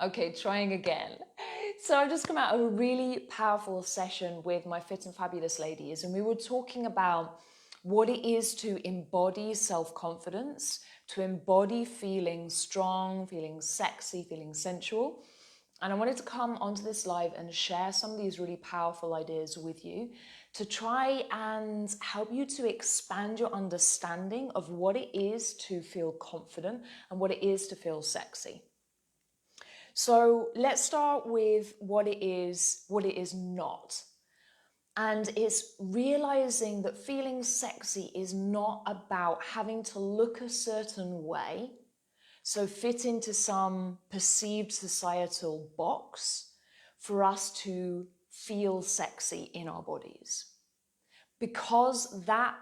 Okay, trying again. So I've just come out of a really powerful session with my Fit and Fabulous ladies, and we were talking about what it is to embody self-confidence, to embody feeling strong, feeling sexy, feeling sensual. And I wanted to come onto this live and share some of these really powerful ideas with you to try and help you to expand your understanding of what it is to feel confident and what it is to feel sexy. So let's start with what it is not. And it's realizing that feeling sexy is not about having to look a certain way, so fit into some perceived societal box for us to feel sexy in our bodies. Because that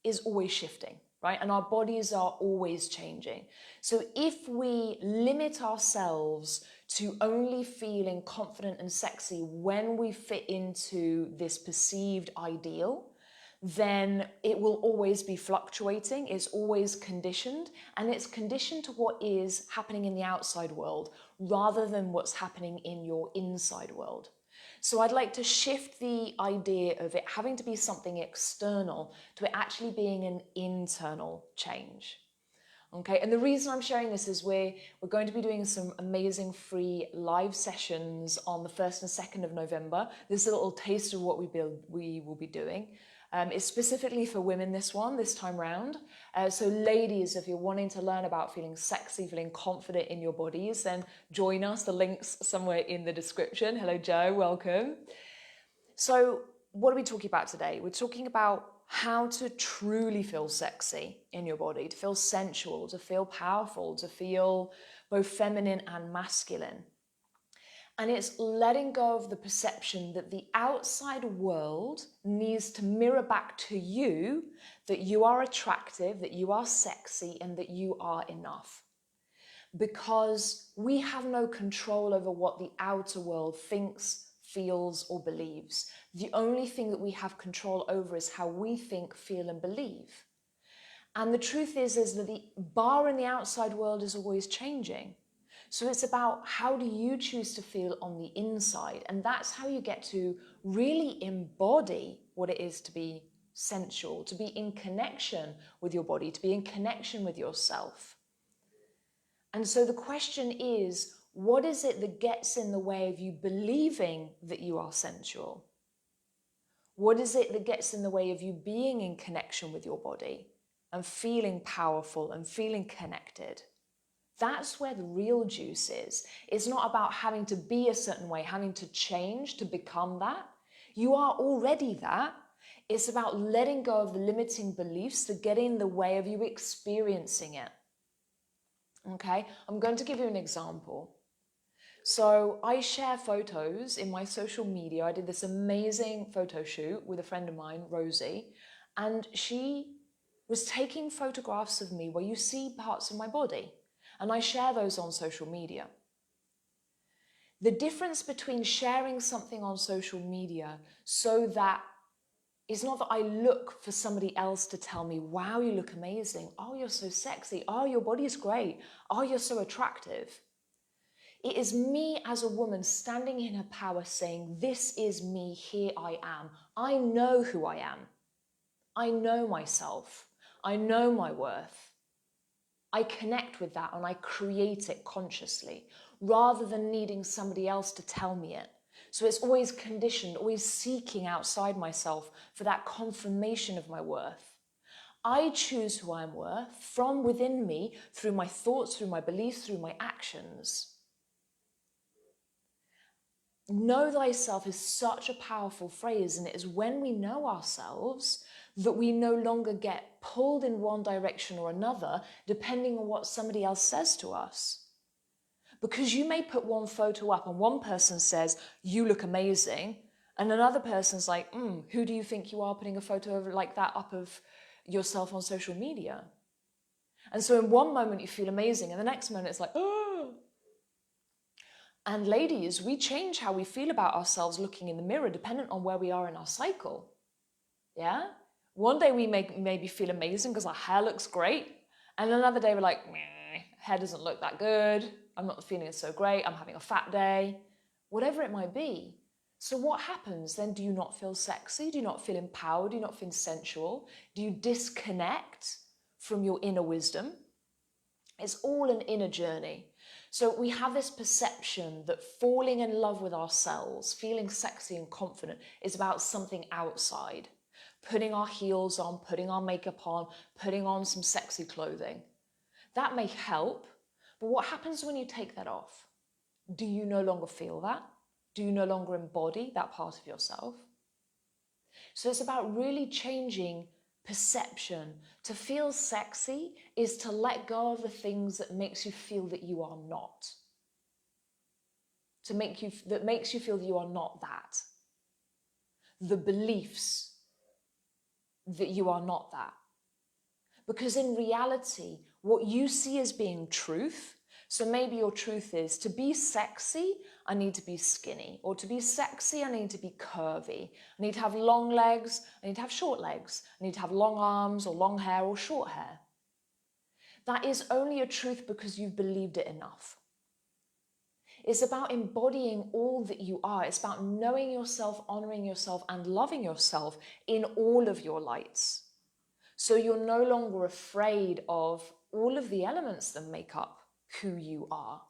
is always shifting, right? And our bodies are always changing. So if we limit ourselves to only feeling confident and sexy when we fit into this perceived ideal, then it will always be fluctuating, it's always conditioned, and it's conditioned to what is happening in the outside world rather than what's happening in your inside world. So I'd like to shift the idea of it having to be something external to it actually being an internal change. Okay, and the reason I'm sharing this is we're going to be doing some amazing free live sessions on the 1st and 2nd of November. This is a little taste of what we will be doing. It's specifically for women, this time round. So ladies, if you're wanting to learn about feeling sexy, feeling confident in your bodies, then join us. The link's somewhere in the description. Hello, Joe, welcome. So what are we talking about today? We're talking about how to truly feel sexy in your body, to feel sensual, to feel powerful, to feel both feminine and masculine. And it's letting go of the perception that the outside world needs to mirror back to you that you are attractive, that you are sexy, and that you are enough. Because we have no control over what the outer world thinks, feels, or believes. The only thing that we have control over is how we think, feel, and believe. And the truth is that the bar in the outside world is always changing. So it's about how do you choose to feel on the inside? And that's how you get to really embody what it is to be sensual, to be in connection with your body, to be in connection with yourself. And so the question is, what is it that gets in the way of you believing that you are sensual? What is it that gets in the way of you being in connection with your body and feeling powerful and feeling connected? That's where the real juice is. It's not about having to be a certain way, having to change to become that. You are already that. It's about letting go of the limiting beliefs that get in the way of you experiencing it. Okay, I'm going to give you an example. So I share photos in my social media. I did this amazing photo shoot with a friend of mine, Rosie, and she was taking photographs of me where you see parts of my body. And I share those on social media. The difference between sharing something on social media so that it's not that I look for somebody else to tell me, wow, you look amazing. Oh, you're so sexy. Oh, your body's great. Oh, you're so attractive. It is me as a woman standing in her power saying, this is me, here I am. I know who I am. I know myself. I know my worth. I connect with that and I create it consciously rather than needing somebody else to tell me it. So it's always conditioned, always seeking outside myself for that confirmation of my worth. I choose who I'm worth from within me through my thoughts, through my beliefs, through my actions. Know thyself is such a powerful phrase, and it is when we know ourselves that we no longer get pulled in one direction or another depending on what somebody else says to us. Because you may put one photo up and one person says, you look amazing, and another person's like, who do you think you are putting a photo like that up of yourself on social media? And so in one moment you feel amazing, and the next moment it's like, oh. And ladies, we change how we feel about ourselves looking in the mirror dependent on where we are in our cycle. Yeah? One day we maybe feel amazing because our hair looks great. And another day we're like, meh, hair doesn't look that good. I'm not feeling so great, I'm having a fat day, whatever it might be. So what happens then? Do you not feel sexy? Do you not feel empowered? Do you not feel sensual? Do you disconnect from your inner wisdom? It's all an inner journey. So we have this perception that falling in love with ourselves, feeling sexy and confident, is about something outside. Putting our heels on, putting our makeup on, putting on some sexy clothing. That may help, but what happens when you take that off? Do you no longer feel that? Do you no longer embody that part of yourself? So it's about really changing perception. To feel sexy is to let go of the things that makes you feel that you are not. That makes you feel that you are not that. The beliefs that you are not that. Because in reality, what you see as being truth, so maybe your truth is, to be sexy, I need to be skinny. Or to be sexy, I need to be curvy. I need to have long legs, I need to have short legs. I need to have long arms or long hair or short hair. That is only a truth because you've believed it enough. It's about embodying all that you are. It's about knowing yourself, honoring yourself, and loving yourself in all of your lights. So you're no longer afraid of all of the elements that make up who you are.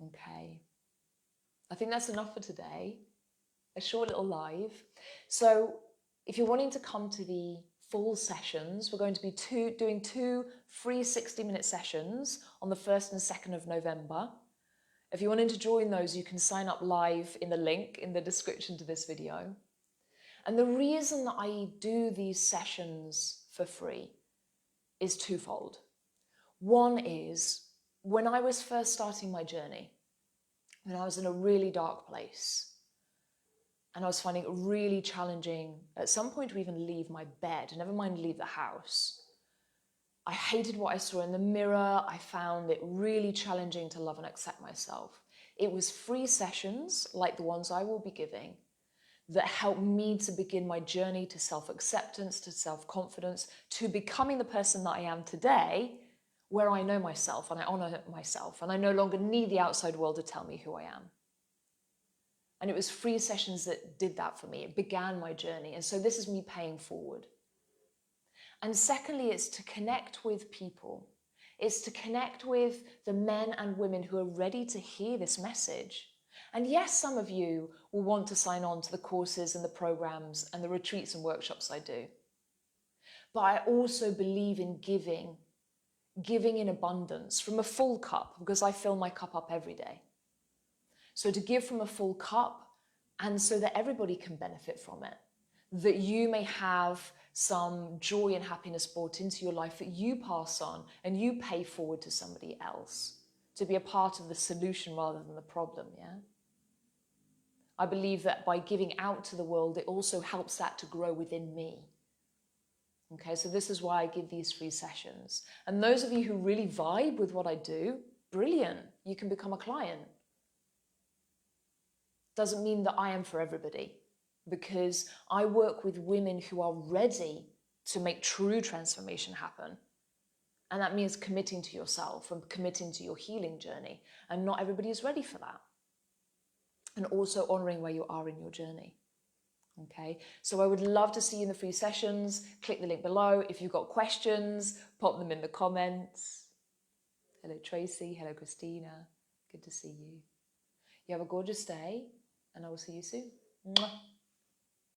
Okay. I think that's enough for today. A short little live. So if you're wanting to come to the full sessions, we're going to be doing two free 60-minute sessions on the 1st and 2nd of November. If you're wanting to join those, you can sign up live in the link in the description to this video. And the reason that I do these sessions for free is twofold. One is, when I was first starting my journey, when I was in a really dark place, and I was finding it really challenging at some point to even leave my bed, never mind leave the house. I hated what I saw in the mirror. I found it really challenging to love and accept myself. It was free sessions like the ones I will be giving that helped me to begin my journey to self-acceptance, to self-confidence, to becoming the person that I am today, where I know myself and I honor myself and I no longer need the outside world to tell me who I am. And it was free sessions that did that for me. It began my journey. And so this is me paying forward. And secondly, it's to connect with people. It's to connect with the men and women who are ready to hear this message. And yes, some of you will want to sign on to the courses and the programs and the retreats and workshops I do. But I also believe in giving in abundance from a full cup, because I fill my cup up every day. So to give from a full cup, and so that everybody can benefit from it, that you may have some joy and happiness brought into your life that you pass on and you pay forward to somebody else, to be a part of the solution rather than the problem, yeah? I believe that by giving out to the world, it also helps that to grow within me. Okay, so this is why I give these free sessions. And those of you who really vibe with what I do, brilliant, you can become a client. Doesn't mean that I am for everybody, because I work with women who are ready to make true transformation happen. And that means committing to yourself and committing to your healing journey. And not everybody is ready for that. And also honoring where you are in your journey. Okay, so I would love to see you in the free sessions. Click the link below. If you've got questions, pop them in the comments. Hello, Tracy. Hello, Christina. Good to see you. You have a gorgeous day, and I will see you soon. Mwah.